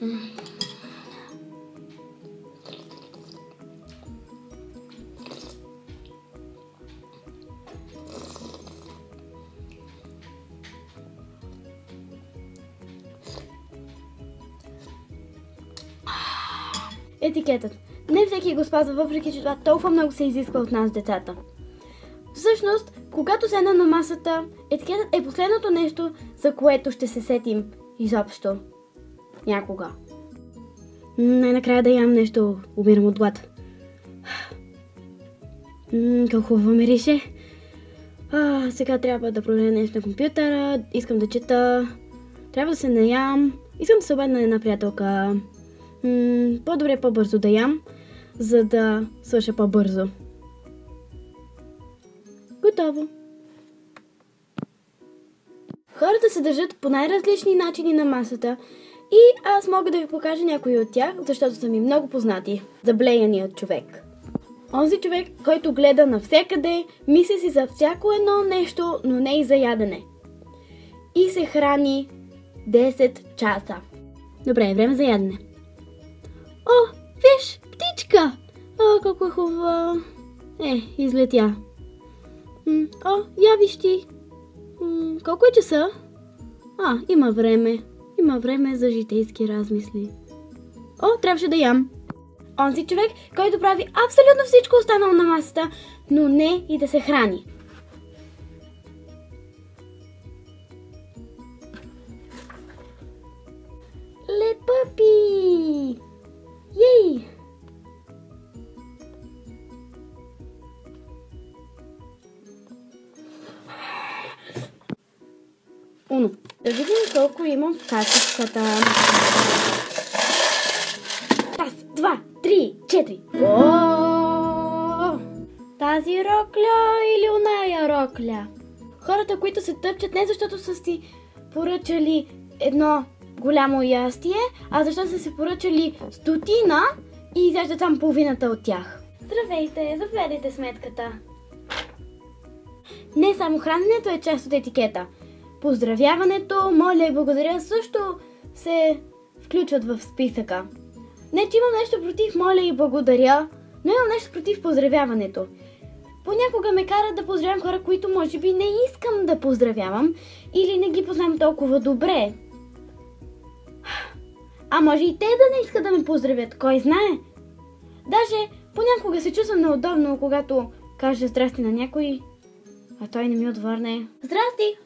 Етикетът. Не всеки го спазва, въпреки че това толкова много се изисква от нас, децата. Всъщност, когато седна на масата, етикетът е последното нещо, за което ще се сетим изобщо. Някога. Най-накрая да ям нещо, умирам от глад. Колко хубаво мирише. Сега трябва да проверя нещо на компютъра, искам да чета, трябва да се наям, искам да се обадя на една приятелка. По-добре по-бързо да ям, за да свърша по-бързо. Готово. Хората се държат по най-различни начини на масата и аз мога да ви покажа някои от тях, защото са ми много познати. Заблеяният човек. Онзи човек, който гледа навсякъде, мисли си за всяко едно нещо, но не и за ядене. И се храни 10 часа. Добре, време за ядене. О, виж, птичка! О, колко е хубава. Излетя. О, я виж ти. Колко е часа? Има време. Има време за житейски размисли. О, трябваше да ям. Онзи човек, който прави абсолютно всичко останало на масата, но не и да се храни. Ле пъпи! Ей! Уно. Да видим колко имам в касичката. Раз, два, три, четири. О! Тази рокля или оная рокля? Хората, които се тъпчат не защото са си поръчали едно голямо ястие, а защото са си поръчали 100 и изяждат само половината от тях. Здравейте, заповядайте сметката. Не само храненето е част от етикета. Поздравяването, моля и благодаря също се включват в списъка. Не, че имам нещо против моля и благодаря, но имам нещо против поздравяването. Понякога ме карат да поздравям хора, които може би не искам да поздравявам или не ги познавам толкова добре. А може и те да не искат да ме поздравят, кой знае? Даже понякога се чувствам неудобно, когато кажа здрасти на някой, а той не ми отвърне. Здрасти!